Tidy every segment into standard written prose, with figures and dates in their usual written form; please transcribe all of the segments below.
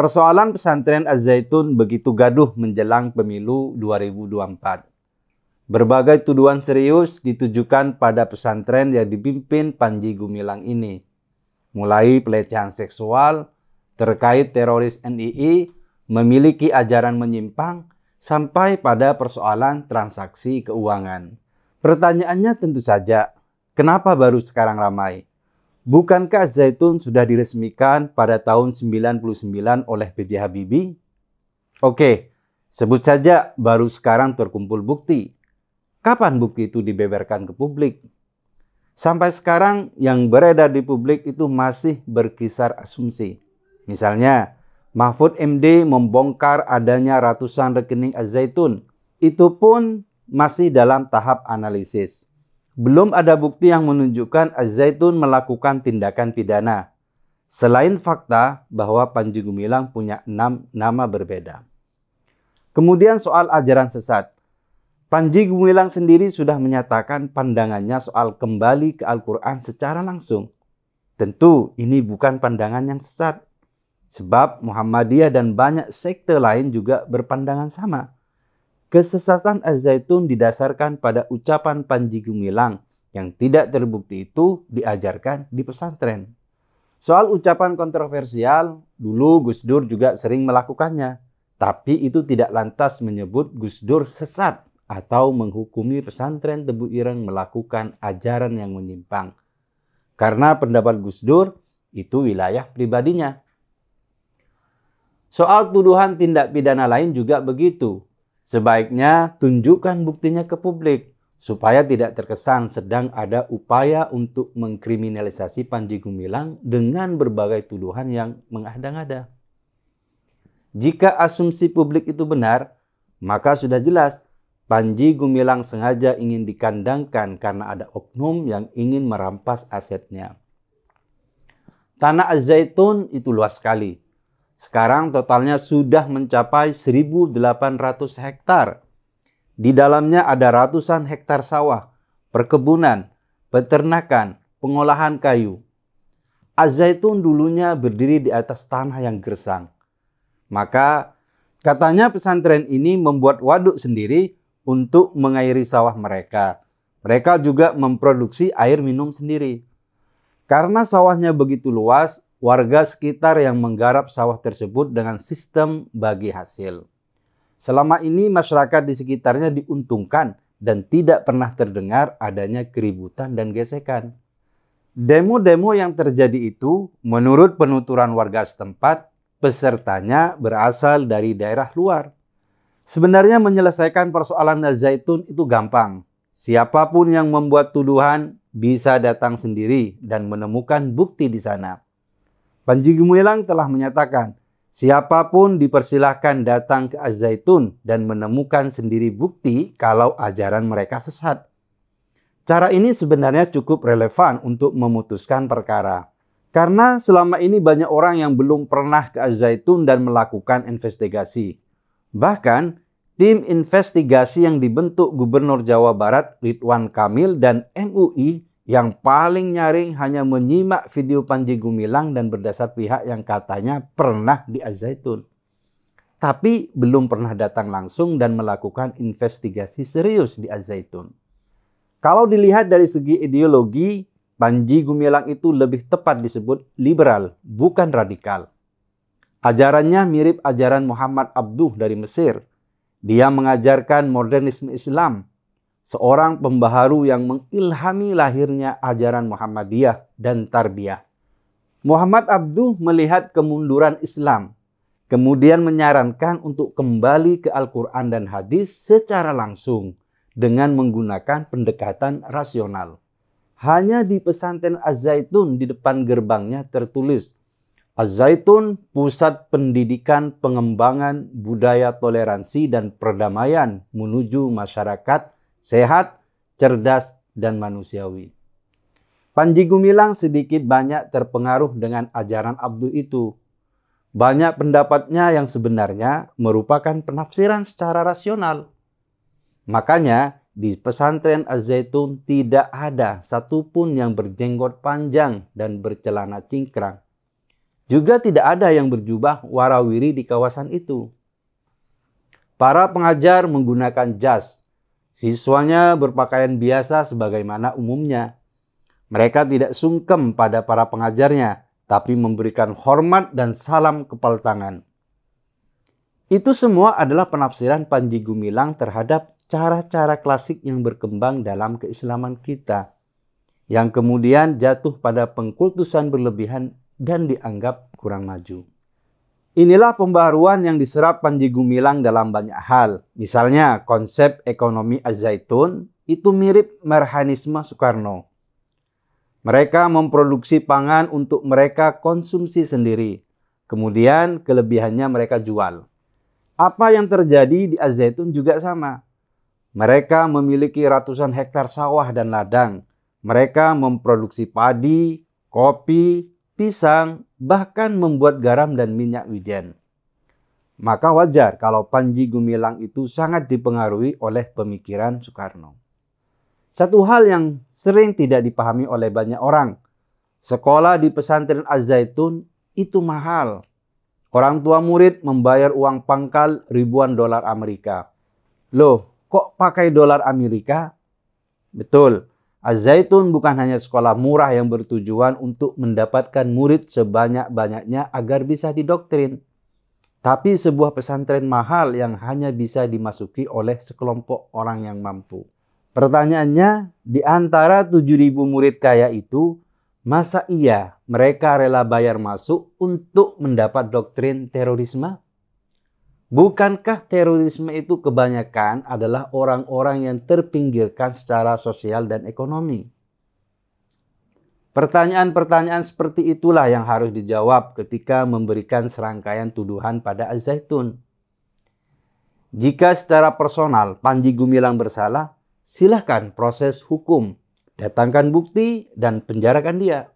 Persoalan pesantren Az-Zaitun begitu gaduh menjelang pemilu 2024. Berbagai tuduhan serius ditujukan pada pesantren yang dipimpin Panji Gumilang ini. Mulai pelecehan seksual, terkait teroris NII, memiliki ajaran menyimpang, sampai pada persoalan transaksi keuangan. Pertanyaannya tentu saja, kenapa baru sekarang ramai? Bukankah Az-Zaitun sudah diresmikan pada tahun 99 oleh B.J. Habibie? Oke, sebut saja baru sekarang terkumpul bukti. Kapan bukti itu dibeberkan ke publik? Sampai sekarang yang beredar di publik itu masih berkisar asumsi. Misalnya, Mahfud MD membongkar adanya ratusan rekening Az-Zaitun. Itu pun masih dalam tahap analisis. Belum ada bukti yang menunjukkan Az-Zaitun melakukan tindakan pidana. Selain fakta bahwa Panji Gumilang punya 6 nama berbeda. Kemudian soal ajaran sesat. Panji Gumilang sendiri sudah menyatakan pandangannya soal kembali ke Al-Quran secara langsung. Tentu ini bukan pandangan yang sesat. Sebab Muhammadiyah dan banyak sekte lain juga berpandangan sama. Kesesatan Az-Zaitun didasarkan pada ucapan Panji Gumilang yang tidak terbukti itu diajarkan di pesantren. Soal ucapan kontroversial, dulu Gus Dur juga sering melakukannya. Tapi itu tidak lantas menyebut Gus Dur sesat atau menghukumi pesantren Tebu Ireng melakukan ajaran yang menyimpang. Karena pendapat Gus Dur itu wilayah pribadinya. Soal tuduhan tindak pidana lain juga begitu. Sebaiknya tunjukkan buktinya ke publik supaya tidak terkesan sedang ada upaya untuk mengkriminalisasi Panji Gumilang dengan berbagai tuduhan yang mengada-ngada. Jika asumsi publik itu benar, maka sudah jelas Panji Gumilang sengaja ingin dikandangkan karena ada oknum yang ingin merampas asetnya. Tanah Az-Zaitun itu luas sekali. Sekarang totalnya sudah mencapai 1.800 hektar. Di dalamnya ada ratusan hektar sawah, perkebunan, peternakan, pengolahan kayu. Az-Zaitun dulunya berdiri di atas tanah yang gersang. Maka katanya pesantren ini membuat waduk sendiri untuk mengairi sawah mereka. Mereka juga memproduksi air minum sendiri. Karena sawahnya begitu luas, warga sekitar yang menggarap sawah tersebut dengan sistem bagi hasil. Selama ini masyarakat di sekitarnya diuntungkan dan tidak pernah terdengar adanya keributan dan gesekan. Demo-demo yang terjadi itu, menurut penuturan warga setempat, pesertanya berasal dari daerah luar. Sebenarnya menyelesaikan persoalan Az-Zaitun itu gampang. Siapapun yang membuat tuduhan bisa datang sendiri dan menemukan bukti di sana. Panji Gumilang telah menyatakan, siapapun dipersilahkan datang ke Az-Zaitun dan menemukan sendiri bukti kalau ajaran mereka sesat. Cara ini sebenarnya cukup relevan untuk memutuskan perkara. Karena selama ini banyak orang yang belum pernah ke Az-Zaitun dan melakukan investigasi. Bahkan, tim investigasi yang dibentuk Gubernur Jawa Barat Ridwan Kamil dan MUI yang paling nyaring hanya menyimak video Panji Gumilang dan berdasar pihak yang katanya pernah di Az-Zaitun. Tapi belum pernah datang langsung dan melakukan investigasi serius di Az-Zaitun. Kalau dilihat dari segi ideologi, Panji Gumilang itu lebih tepat disebut liberal, bukan radikal. Ajarannya mirip ajaran Muhammad Abduh dari Mesir. Dia mengajarkan modernisme Islam, seorang pembaharu yang mengilhami lahirnya ajaran Muhammadiyah dan Tarbiyah. Muhammad Abduh melihat kemunduran Islam, kemudian menyarankan untuk kembali ke Al-Quran dan hadis secara langsung dengan menggunakan pendekatan rasional. Hanya di pesantren Az-Zaitun di depan gerbangnya tertulis, Az-Zaitun pusat pendidikan pengembangan budaya toleransi dan perdamaian menuju masyarakat sehat, cerdas, dan manusiawi. Panji Gumilang sedikit banyak terpengaruh dengan ajaran Abduh itu. Banyak pendapatnya yang sebenarnya merupakan penafsiran secara rasional. Makanya di pesantren Az-Zaitun tidak ada satupun yang berjenggot panjang dan bercelana cingkrang. Juga tidak ada yang berjubah warawiri di kawasan itu. Para pengajar menggunakan jas. Siswanya berpakaian biasa sebagaimana umumnya. Mereka tidak sungkem pada para pengajarnya, tapi memberikan hormat dan salam kepal tangan. Itu semua adalah penafsiran Panji Gumilang terhadap cara-cara klasik yang berkembang dalam keislaman kita, yang kemudian jatuh pada pengkultusan berlebihan dan dianggap kurang maju. Inilah pembaharuan yang diserap Panji Gumilang dalam banyak hal. Misalnya konsep ekonomi Az-Zaitun itu mirip Marhanisme Soekarno. Mereka memproduksi pangan untuk mereka konsumsi sendiri. Kemudian kelebihannya mereka jual. Apa yang terjadi di Az-Zaitun juga sama. Mereka memiliki ratusan hektar sawah dan ladang. Mereka memproduksi padi, kopi, pisang, bahkan membuat garam dan minyak wijen. Maka wajar kalau Panji Gumilang itu sangat dipengaruhi oleh pemikiran Soekarno. Satu hal yang sering tidak dipahami oleh banyak orang, sekolah di pesantren Az-Zaitun itu mahal. Orang tua murid membayar uang pangkal ribuan dolar Amerika. Loh, kok pakai dolar Amerika? Betul, Az-Zaitun bukan hanya sekolah murah yang bertujuan untuk mendapatkan murid sebanyak-banyaknya agar bisa didoktrin, tapi sebuah pesantren mahal yang hanya bisa dimasuki oleh sekelompok orang yang mampu. Pertanyaannya, di antara 7.000 murid kaya itu, masa iya mereka rela bayar masuk untuk mendapat doktrin terorisme? Bukankah terorisme itu kebanyakan adalah orang-orang yang terpinggirkan secara sosial dan ekonomi? Pertanyaan-pertanyaan seperti itulah yang harus dijawab ketika memberikan serangkaian tuduhan pada Az-Zaitun. Jika secara personal Panji Gumilang bersalah, silakan proses hukum, datangkan bukti dan penjarakan dia.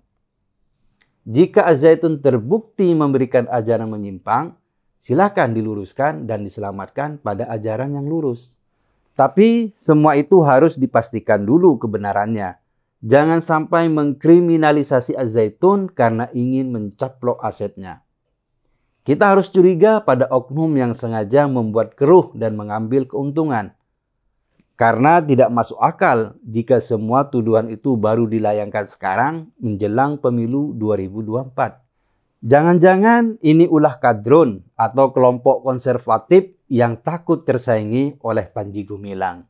Jika Az-Zaitun terbukti memberikan ajaran menyimpang, silakan diluruskan dan diselamatkan pada ajaran yang lurus. Tapi semua itu harus dipastikan dulu kebenarannya. Jangan sampai mengkriminalisasi Az-Zaitun karena ingin mencaplok asetnya. Kita harus curiga pada oknum yang sengaja membuat keruh dan mengambil keuntungan. Karena tidak masuk akal jika semua tuduhan itu baru dilayangkan sekarang menjelang pemilu 2024. Jangan-jangan ini ulah kadrun atau kelompok konservatif yang takut tersaingi oleh Panji Gumilang.